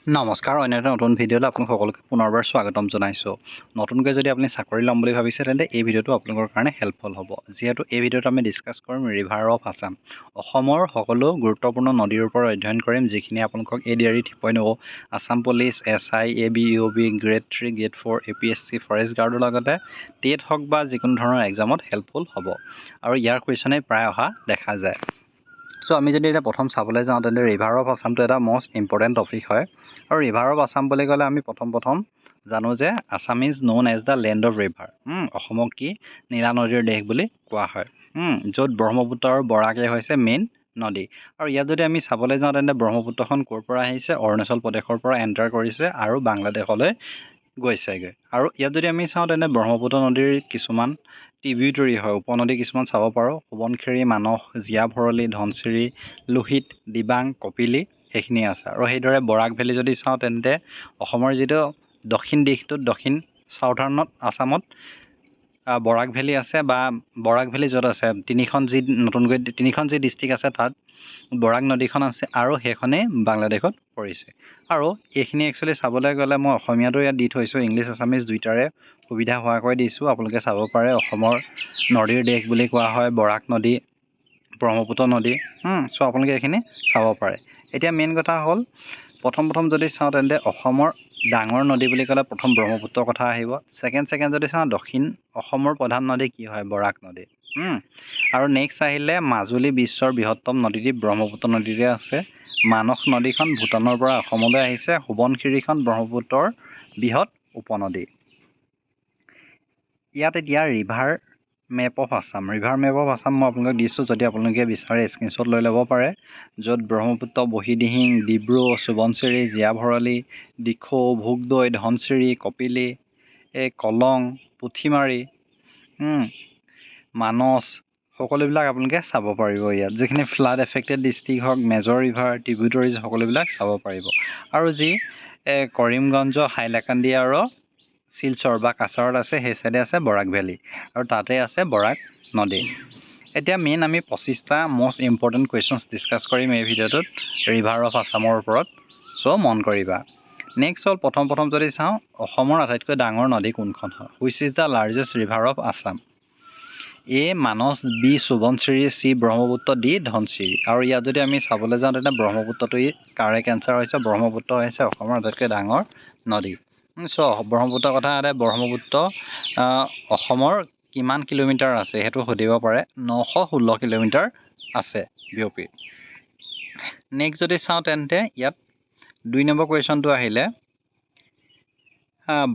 নমস্কাৰ, অন্য এটা নতুন ভিডিঅ'লৈ আপোনাক সকলোকে পুনৰবাৰ স্বাগতম জনাইছোঁ। নতুনকৈ যদি আপুনি চাকৰি ল'ম বুলি ভাবিছে তেন্তে এই ভিডিঅ'টো আপোনালোকৰ কাৰণে হেল্পফুল হ'ব। যিহেতু এই ভিডিঅ'ত আমি ডিছকাছ কৰিম ৰিভাৰ অফ আছাম। অসমৰ সকলো গুৰুত্বপূৰ্ণ নদীৰ ওপৰত অধ্যয়ন কৰিম, যিখিনি আপোনালোকক ADRE 3.0, Assam police, SI, AB, UOB, grade 3, grade 4, APSC, forest গাৰ্ডৰ লগতে টেট হওক বা যিকোনো ধৰণৰ এক্সামত হেল্পফুল হ'ব। আৰু ইয়াৰ কুৱেশ্যনে প্ৰায় অহা দেখা যায়। চ' আমি যদি এতিয়া প্ৰথম চাবলৈ যাওঁ তেন্তে ৰিভাৰ অফ আছামটো এটা মষ্ট ইম্পৰ্টেণ্ট টপিক হয়। আৰু ৰিভাৰ অফ আছাম বুলি ক'লে আমি প্ৰথম জানো যে Assam is known as the land of river. অসমক কি নীলা নদীৰ দেশ বুলি কোৱা হয়। য'ত ব্ৰহ্মপুত্ৰ আৰু বৰাকে হৈছে মেইন নদী। আৰু ইয়াত যদি আমি চাবলৈ যাওঁ তেন্তে ব্ৰহ্মপুত্ৰখন ক'ৰ পৰা আহিছে, অৰুণাচল প্ৰদেশৰ পৰা এণ্টাৰ কৰিছে আৰু বাংলাদেশলৈ গৈছেগৈ। আৰু ইয়াত যদি আমি চাওঁ তেন্তে ব্ৰহ্মপুত্ৰ নদীৰ কিছুমান ট্ৰিবিউটৰী হয়, উপনদী কিছুমান চাব পাৰোঁ। সোৱণশিৰি, মানস, জীয়া ভৰলী, ধনশিৰি, লোহিত, দিবাং, কপিলী সেইখিনি আছে। আৰু সেইদৰে বৰাক ভেলী যদি চাওঁ তেন্তে অসমৰ যিটো দক্ষিণ দিশটোত দক্ষিণ চাউথাৰ্ণত আছামত বৰাক ভেলী আছে, বা বৰাক ভেলী য'ত আছে নতুনকৈ তিনিখন যি ডিষ্ট্ৰিক্ট আছে তাত বৰাক নদীখন আছে আৰু সেইখনেই বাংলাদেশত পৰিছে। আৰু এইখিনি একচুৱেলি চাবলৈ গ'লে মই অসমীয়াটো ইয়াত দি থৈছোঁ, ইংলিছ আছামিজ দুইটাৰে সুবিধা হোৱাকৈ দিছোঁ। আপোনালোকে চাব পাৰে অসমৰ নদীৰ দেশ বুলি কোৱা হয় বৰাক নদী, ব্ৰহ্মপুত্ৰ নদী। চ' আপোনালোকে এইখিনি চাব পাৰে। এতিয়া মেইন কথা হ'ল প্ৰথম যদি চাওঁ তেন্তে অসমৰ ডাঙৰ নদী বুলি ক'লে প্ৰথম ব্ৰহ্মপুত্ৰৰ কথা আহিব। ছেকেণ্ড যদি চাওঁ দক্ষিণ অসমৰ প্ৰধান নদী কি হয়, বৰাক নদী। আৰু নেক্সট আহিলে মাজুলী বিশ্বৰ বৃহত্তম নদীদ্বীপ ব্ৰহ্মপুত্ৰ নদীৰে আছে। মানস নদীখন ভূটানৰ পৰা অসমলৈ আহিছে। সোৱণশিৰিখন ব্ৰহ্মপুত্ৰৰ বৃহৎ উপনদী। ইয়াত এতিয়া ৰিভাৰ মেপ অফ আছাম মই আপোনালোকক দিছোঁ, যদি আপোনালোকে বিচাৰে স্ক্ৰীনশ্বট লৈ ল'ব পাৰে। য'ত ব্ৰহ্মপুত্ৰ, বহীদিহিং, ডিব্ৰু, সোৱণশিৰি, জীয়া ভৰলী, দিখৌ, ভোগদৈ, ধনশিৰি, কপিলী, কলং, পুঠিমাৰী, মানস সকলোবিলাক আপোনালোকে চাব পাৰিব। ইয়াত যিখিনি ফ্লাড এফেক্টেড ডিষ্ট্ৰিক্ট হওক, মেজৰ ৰিভাৰ, ট্ৰিবিউটৰিজ সকলোবিলাক চাব পাৰিব। আৰু যি কৰিমগঞ্জ, হাইলাকান্দি আৰু শিলচৰ বা কাছাৰত আছে সেই চাইডে আছে বৰাক ভেলী, আৰু তাতে আছে বৰাক নদী। এতিয়া মেইন আমি 25টা মষ্ট ইম্পৰ্টেণ্ট কুৱেশ্যনছ ডিছকাছ কৰিম এই ভিডিঅ'টোত ৰিভাৰ অফ আছামৰ ওপৰত। চ' মন কৰিবা। নেক্সট হ'ল প্ৰথম যদি চাওঁ অসমৰ আটাইতকৈ ডাঙৰ নদী কোনখন হয়, which is the largest river of Assam. A Manas, B Subansiri, C Brahmaputra, D Dhansiri. আৰু ইয়াত যদি আমি চাবলৈ যাওঁ তেন্তে ব্ৰহ্মপুত্ৰটোৱেই কাৰেক্ট এনচাৰ হৈছে। ব্ৰহ্মপুত্ৰ হৈছে অসমৰ আটাইতকৈ ডাঙৰ নদী। চ' ব্ৰহ্মপুত্ৰৰ কথা ব্ৰহ্মপুত্ৰ অসমৰ কিমান কিলোমিটাৰ আছে সেইটো সুধিব পাৰে। 916 কিলোমিটাৰ আছে বিয়পি। নেক্সট যদি চাওঁ তেন্তে ইয়াত 2 নম্বৰ কুৱেশ্যনটো আহিলে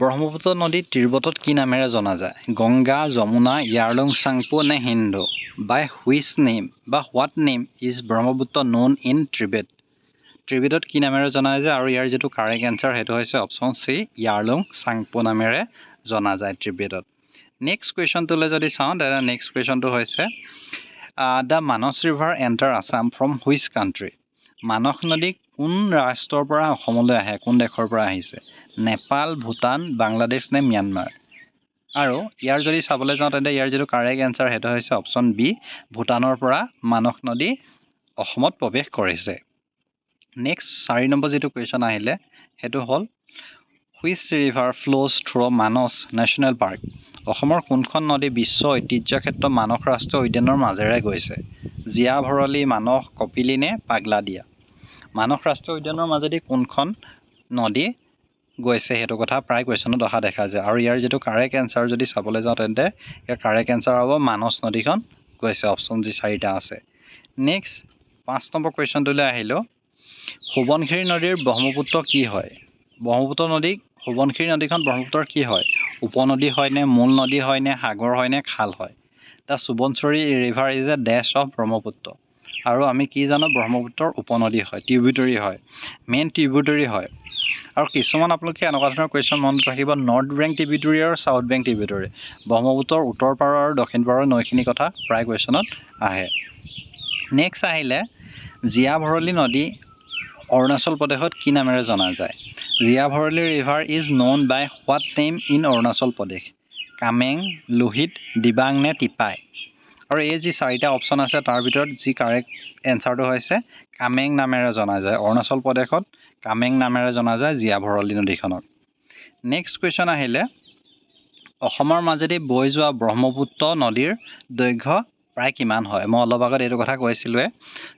ব্ৰহ্মপুত্ৰ নদী তিব্বতত কি নামেৰে জনা যায়? গংগা, যমুনা, ইয়াৰলুং চাংপো নে সিন্ধু? বাই হুইচ নেম বা what name is Brahmaputra known in Tibet? ত্ৰিবেটত কি নামেৰে জনা যায়? আৰু ইয়াৰ যিটো কাৰেক্ট এনচাৰ সেইটো হৈছে অপশ্যন চি, ইয়াৰলুং চাংপো নামেৰে জনা যায় ত্ৰিবেটত। নেক্সট কুৱেশ্যনটোলৈ যদি চাওঁ তেন্তে নেক্সট কুৱেশ্যনটো হৈছে the Manas river enter Assam from which country? Manas নদী কোন ৰাষ্ট্ৰৰ পৰা অসমলৈ আহে, কোন দেশৰ পৰা আহিছে? নেপাল, ভূটান, বাংলাদেশ নে ম্যানমাৰ? আৰু ইয়াৰ যদি চাবলৈ যাওঁ তেন্তে ইয়াৰ যিটো কাৰেক্ট এনচাৰ সেইটো হৈছে অপশ্যন বি, ভূটানৰ পৰা মানস নদী অসমত প্ৰৱেশ কৰিছে। নেক্সট 4 নম্বৰ যিটো কুৱেশ্যন আহিলে সেইটো হ'ল which river flows through Manas national park? অসমৰ কোনখন নদী বিশ্ব ঐতিহ্য ক্ষেত্ৰ মানস ৰাষ্ট্ৰীয় উদ্যানৰ মাজেৰে গৈছে? জীয়া ভৰলী, মানস, কপিলী নে পাগলাদিয়া? মানস ৰাষ্ট্ৰীয় উদ্যানৰ মাজেদি কোনখন নদী গৈছে সেইটো কথা প্ৰায় কুৱেশ্যনত অহা দেখা যায়। আৰু ইয়াৰ যিটো কাৰেক্ট এনচাৰ যদি চাবলৈ যাওঁ তেন্তে ইয়াৰ কাৰেক্ট এনচাৰ হ'ব মানস নদীখন গৈছে, অপশ্যন যি 4টা আছে। নেক্সট 5 নম্বৰ কুৱেশ্যনটোলৈ আহিলোঁ। সোৱণশিৰি নদীৰ ব্ৰহ্মপুত্ৰ কি হয়? সোৱণশিৰি নদীখন ব্ৰহ্মপুত্ৰৰ কি হয়? উপনদী হয়নে, মূল নদী হয়নে, সাগৰ হয়নে, খাল হয়? The Subansiri river is a ডেছ অফ ব্ৰহ্মপুত্ৰ। আৰু আমি কি জানো ব্ৰহ্মপুত্ৰৰ উপনদী হয়, ট্ৰিবিউটৰী হয়, মেইন ট্ৰিবিউটৰী হয়। আৰু কিছুমান আপোনালোকে এনেকুৱা ধৰণৰ কুৱেশ্যন মনত ৰাখিব, নৰ্থ বেংক ট্ৰিবিউটৰী আৰু চাউথ বেংক ট্ৰিবিউটৰী। ব্ৰহ্মপুত্ৰৰ উত্তৰ পাৰৰ আৰু দক্ষিণ পাৰৰ নৈখিনিৰ কথা প্ৰায় কুৱেশ্যনত আহে। নেক্সট আহিলে জীয়া ভৰলী নদী অৰুণাচল প্ৰদেশত কি নামেৰে জনা যায়? Jia Bharali river is known by what name in Arunachal Pradesh? Kameng, Lohit, Dibang নে টিপাই? আৰু এই যি চাৰিটা অপশ্যন আছে তাৰ ভিতৰত যি কাৰেক্ট এনচাৰটো হৈছে কামেং নামেৰে জনা যায়। অৰুণাচল প্ৰদেশত কামেং নামেৰে জনা যায় জীয়া ভৰলী নদীখনক। নেক্সট কুৱেশ্যন আহিলে অসমৰ মাজেদি বৈ যোৱা ব্ৰহ্মপুত্ৰ নদীৰ দৈৰ্ঘ্য প্ৰায় কিমান হয়? মই অলপ আগত এইটো কথা কৈছিলোঁৱে।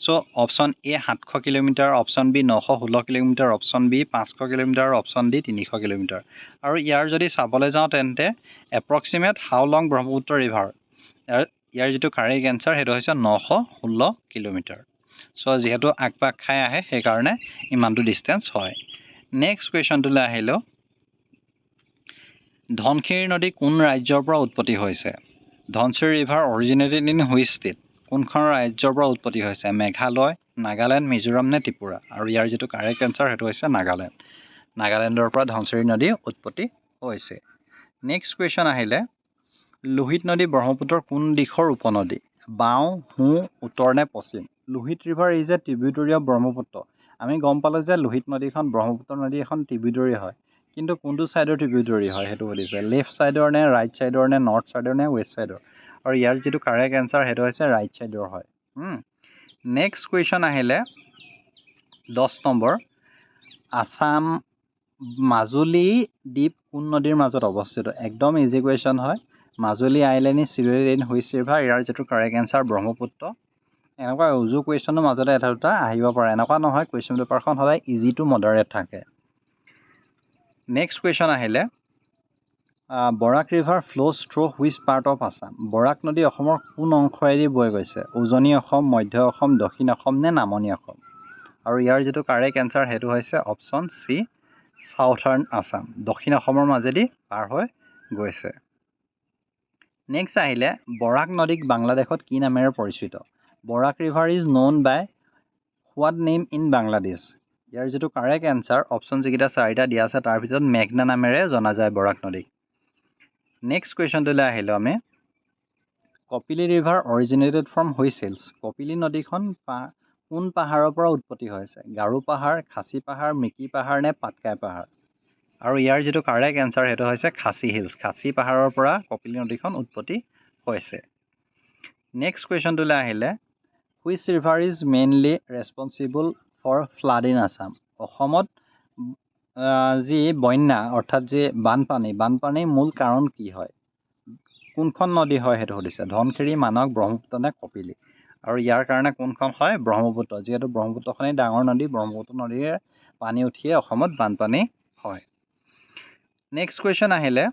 So' option A 700 kilometre, option B 916 kilometre, option B 500 kilometre, option D 300 kilometre. আৰু ইয়াৰ যদি চাবলৈ যাওঁ তেন্তে approximate how long Brahmaputra river, ইয়াৰ যিটো কাৰেক্ট এনচাৰ সেইটো হৈছে 916 কিলোমিটাৰ। চ' যিহেতু আগপাক খাই আহে সেইকাৰণে ইমানটো ডিষ্টেঞ্চ হয়। নেক্সট কুৱেশ্যনটোলৈ আহিলোঁ, ধনশিৰি নদী কোন ৰাজ্যৰ পৰা উৎপত্তি হৈছে? Dhansiri river originated in which state? কোনখন ৰাজ্যৰ পৰা উৎপত্তি হৈছে? মেঘালয়, নাগালেণ্ড, মিজোৰাম নে ত্ৰিপুৰা? আৰু ইয়াৰ যিটো কাৰেক্ট এনচাৰ সেইটো হৈছে নাগালেণ্ড। নাগালেণ্ডৰ পৰা ধনশিৰি নদী উৎপত্তি হৈছে। নেক্সট কুৱেশ্যন আহিলে লোহিত নদী ব্ৰহ্মপুত্ৰৰ কোন দিশৰ উপনদী? বাওঁ, সোঁ, উত্তৰ নে পশ্চিম? Lohit river is a tributary of Brahmaputra. আমি গম পালোঁ যে লোহিত নদীখন ব্ৰহ্মপুত্ৰ নদী এখন ট্ৰিবিউটৰী হয়, কিন্তু কোনটো ছাইডৰ ট্ৰিবিউটৰী হয় সেইটো সুধিছে। লেফ্ট ছাইডৰ নে, ৰাইট ছাইডৰ নে, নৰ্থ ছাইডৰ নে, ৱেষ্ট ছাইডৰ? আৰু ইয়াৰ যিটো কাৰেক্ট এনচাৰ সেইটো হৈছে ৰাইট ছাইডৰ হয়। নেক্সট কুৱেশ্যন আহিলে 10 নম্বৰ, আছাম মাজুলী দ্বীপ কোন নদীৰ মাজত অৱস্থিত? একদম ইজি কুৱেশ্যন হয়। Majuli island is situated in which river? ইয়াৰ যিটো কাৰেক্ট এনচাৰ ব্ৰহ্মপুত্ৰ। এনেকুৱা উজু কুৱেশ্যনৰ মাজতে এটা দুটা আহিব পাৰে, এনেকুৱা নহয় কুৱেশ্যন পেপাৰখন সদায় ইজি টু মডাৰেট থাকে। নেক্সট কুৱেশ্যন আহিলে Barak river flows through which part of Assam? Barak নদী অসমৰ কোন অংশয়েদি বৈ গৈছে? উজনি অসম, মধ্য অসম, দক্ষিণ অসম নে নামনি অসম? আৰু ইয়াৰ যিটো কাৰেক্ট এনচাৰ সেইটো হৈছে অপশ্যন চি, চাউথাৰ্ণ আছাম, দক্ষিণ অসমৰ মাজেদি পাৰ হৈ গৈছে। নেক্সট আহিলে বৰাক নদীক বাংলাদেশত কি নামেৰে পৰিচিত? Barak river is known by what name in Bangladesh? ইয়াৰ যিটো কাৰেক্ট এনচাৰ অপশ্যন যিকেইটা চাৰিটা দিয়া আছে তাৰ ভিতৰত মেঘনা নামেৰে জনা যায় বৰাক নদীক। নেক্সট কুৱেশ্যনটোলৈ আহিলোঁ আমি, Kopili river originated from which hills? Kopili নদীখন কোন পাহাৰৰ পৰা উৎপত্তি হৈছে? গাৰো পাহাৰ, খাচী পাহাৰ, মিকি পাহাৰ নে পাটকাই পাহাৰ? আৰু ইয়াৰ যিটো কাৰেক্ট এনচাৰ সেইটো হৈছে খাচী হিলছ, খাচী পাহাৰৰ পৰা কপিলী নদীখন উৎপত্তি হৈছে। নেক্সট কুৱেশ্যনটোলৈ আহিলে which river is mainly responsible for flood in Assam? অসমত যি বন্যা অৰ্থাৎ যি বানপানীৰ মূল কাৰণ কি হয়? কোনখন নদী হয় সেইটো সুধিছে। ধনশিৰি, মানস, ব্ৰহ্মপুত্ৰ নে কপিলী? আৰু ইয়াৰ কাৰণে কোনখন হয়? ব্ৰহ্মপুত্ৰ। যিহেতু ব্ৰহ্মপুত্ৰখনেই ডাঙৰ নদী, ব্ৰহ্মপুত্ৰ নদীৰে পানী উঠিয়ে অসমত বানপানী হয়। নেক্সট কুৱেশ্যন আহিলে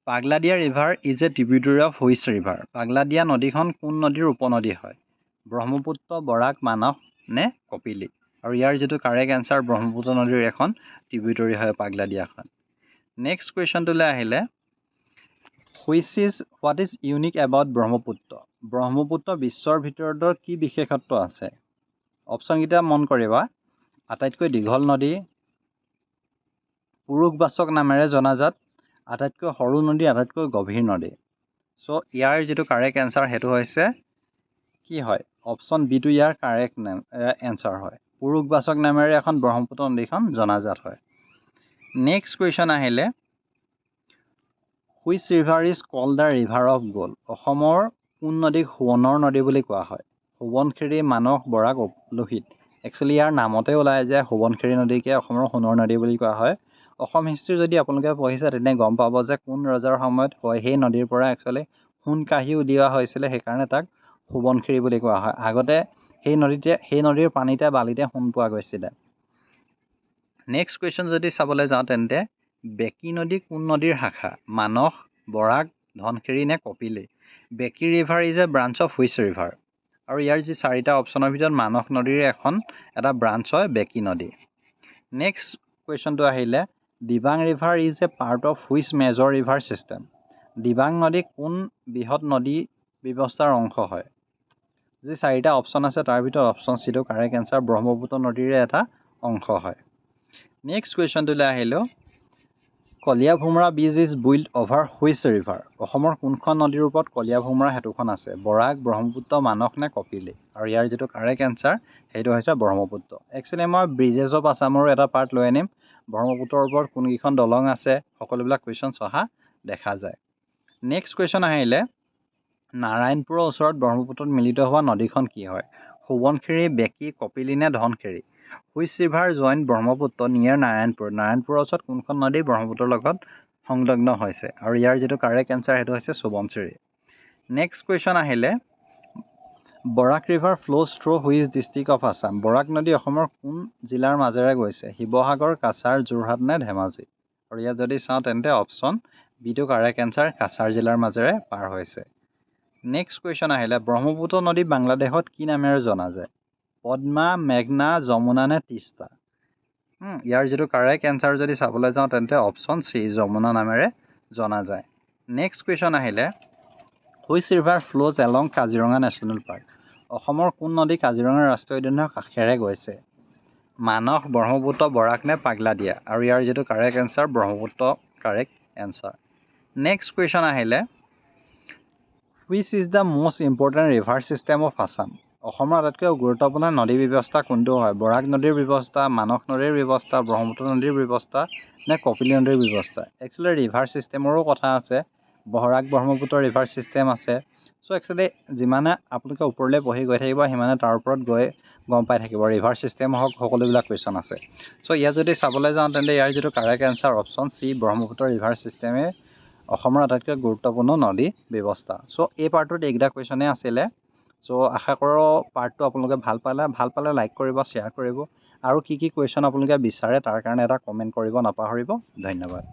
Pagladiya river is a tributary of which river? Pagladiya নদীখন কোন নদীৰ উপনদী হয়? ব্ৰহ্মপুত্ৰ, বৰাক, মানস নে কপিলী? আৰু ইয়াৰ যিটো কাৰেক্ট এনচাৰ ব্ৰহ্মপুত্ৰ নদীৰ এখন ট্ৰিবিউটৰী হয় পাগলাদিয়াখন। নেক্সট কুৱেশ্যনটোলৈ আহিলে what is unique about Brahmaputra? Brahmaputra বিশ্বৰ ভিতৰত কি বিশেষত্ব আছে? অপশ্যনকেইটা মন কৰিবা। আটাইতকৈ দীঘল নদী, পুৰুষবাচক নামেৰে জনাজাত, আটাইতকৈ সৰু নদী, আটাইতকৈ গভীৰ নদী। চ' ইয়াৰ যিটো কাৰেক্ট এনচাৰ সেইটো হৈছে কি হয়? অপশ্যন বিটো ইয়াৰ কাৰেক্ট এনচাৰ হয়। পুৰুষবাচক নামেৰে এখন ব্ৰহ্মপুত্ৰ নদীখন জনাজাত হয়। নেক্সট কুৱেশ্যন আহিলে which river is called the river of gold? অসমৰ কোন নদীক সোৱণৰ নদী বুলি কোৱা হয়? সোৱণশিৰি, মানস, বৰাক, লোহিত? একচুৱেলি ইয়াৰ নামতে ওলাই যে সোৱণশিৰি নদীকে অসমৰ সোণৰ নদী বুলি কোৱা হয়। অসম হিষ্ট্ৰী যদি আপোনালোকে পঢ়িছে তেনে গম পাব যে কোন ৰজাৰ সময়ত সেই নদীৰ পৰা একচুৱেলি সোণ কাঢ়ি উলিওৱা হৈছিলে, সেইকাৰণে তাক সোৱণশিৰি বুলি কোৱা হয়। আগতে সেই নদীৰ পানীতে বালিতে সোণ পোৱা গৈছিলে। নেক্সট কুৱেশ্যন যদি চাবলৈ যাওঁ তেন্তে বেকী নদী কোন নদীৰ শাখা? মানস, বৰাক, ধনশিৰি নে Kopili? Beki river is a branch of which river? আৰু ইয়াৰ যি চাৰিটা অপশ্যনৰ ভিতৰত মানস নদীৰ এটা ব্ৰাঞ্চ হয় বেকী নদী। নেক্সট কুৱেশ্যনটো আহিলে Dibang river is A part of which major river system? Dibang নদী কোন বৃহৎ নদী ব্যৱস্থাৰ অংশ হয়? যি চাৰিটা অপশ্যন আছে তাৰ ভিতৰত অপশ্যন চিটো কাৰেক্ট এনচাৰ ব্ৰহ্মপুত্ৰ নদীৰে এটা অংশ হয়। নেক্সট কুৱেশ্যনটোলৈ আহিলোঁ Kaliabhomora bridge is build over which river? অসমৰ কোনখন নদীৰ ওপৰত কলীয়াভোমোৰা সেতুখন আছে? বৰাক, ব্ৰহ্মপুত্ৰ, মানস নে কপিলী? আৰু ইয়াৰ যিটো কাৰেক্ট এনচাৰ সেইটো হৈছে ব্ৰহ্মপুত্ৰ। একচুৱেলি মই ব্ৰিজেছ অফ আছামৰো এটা পাৰ্ট লৈ আনিম। ব্ৰহ্মপুত্ৰৰ ওপৰত কোনকেইখন দলং আছে সকলোবিলাক কুৱেশ্যনছ অহা দেখা যায়। নেক্সট কুৱেশ্যন আহিলে নাৰায়ণপুৰৰ ওচৰত ব্ৰহ্মপুত্ৰত মিলিত হোৱা নদীখন কি হয়? সোৱণশিৰি, বেকী, কপিলী নে Dhansiri? Which river join Brahmaputra near Narayanpur? নাৰায়ণপুৰৰ ওচৰত কোনখন নদী ব্ৰহ্মপুত্ৰৰ লগত সংলগ্ন হৈছে? আৰু ইয়াৰ যিটো কাৰেক্ট এনচাৰ সেইটো হৈছে সোৱণশিৰি। নেক্সট কুৱেশ্যন আহিলে, Barak river flows through which district of Assam? Barak নদী অসমৰ কোন জিলাৰ মাজেৰে গৈছে? শিৱসাগৰ, কাছাৰ, যোৰহাট নে ধেমাজি? আৰু ইয়াত যদি চাওঁ তেন্তে অপশ্যন বিটো কাৰেক্ট এনচাৰ, কাছাৰ জিলাৰ মাজেৰে পাৰ হৈছে। নেক্সট কুৱেশ্যন আহিলে, ব্ৰহ্মপুত্ৰ নদী বাংলাদেশত কি নামেৰে জনা যায়? পদ্মা, মেঘনা, যমুনা নে তিষ্টা? ইয়াৰ যিটো কাৰেক্ট এনচাৰ যদি চাবলৈ যাওঁ তেন্তে অপশ্যন চি, যমুনা নামেৰে জনা যায়। নেক্সট কুৱেশ্যন আহিলে, which river flows along Kaziranga national park? অসমৰ কোন নদী কাজিৰঙা ৰাষ্ট্ৰীয় উদ্যানৰ কাষেৰে গৈছে? মানস, ব্ৰহ্মপুত্ৰ, বৰাক নে পাগলাদিয়া? আৰু ইয়াৰ যিটো correct answer Brahmaputra correct answer. Next question আহিলে, which is the most important river system of Assam? অসমৰ আটাইতকৈ গুৰুত্বপূৰ্ণ নদী ব্যৱস্থা কোনটো হয়? বৰাক নদীৰ ব্যৱস্থা, মানস নদীৰ ব্যৱস্থা, ব্ৰহ্মপুত্ৰ নদীৰ ব্যৱস্থা নে কপিলী নদীৰ ব্যৱস্থা? একচুৱেলি ৰিভাৰ ছিষ্টেমৰো কথা আছে, বৰাক ব্ৰহ্মপুত্ৰ ৰিভাৰ ছিষ্টেম আছে। চ' একচুৱেলি যিমানে আপোনালোকে ওপৰলৈ পঢ়ি গৈ থাকিব সিমানে তাৰ ওপৰত গৈ গম পাই থাকিব, ৰিভাৰ ছিষ্টেম হওক সকলোবিলাক কুৱেশ্যন আছে। চ' ইয়াত যদি চাবলৈ যাওঁ তেন্তে ইয়াৰ যিটো correct answer option C, Brahmaputra river ছিষ্টেমে অসমৰ আটাইতকৈ গুৰুত্বপূৰ্ণ নদী ব্যৱস্থা। চ' এই পাৰ্টটোত এইকেইটা কুৱেশ্যনেই আছিলে। চ' আশা কৰোঁ পাৰ্টটো আপোনালোকে ভাল পালে লাইক কৰিব, শ্বেয়াৰ কৰিব, আৰু কি কুৱেশ্যন আপোনালোকে বিচাৰে তাৰ কাৰণে এটা কমেণ্ট কৰিব নাপাহৰিব। ধন্যবাদ।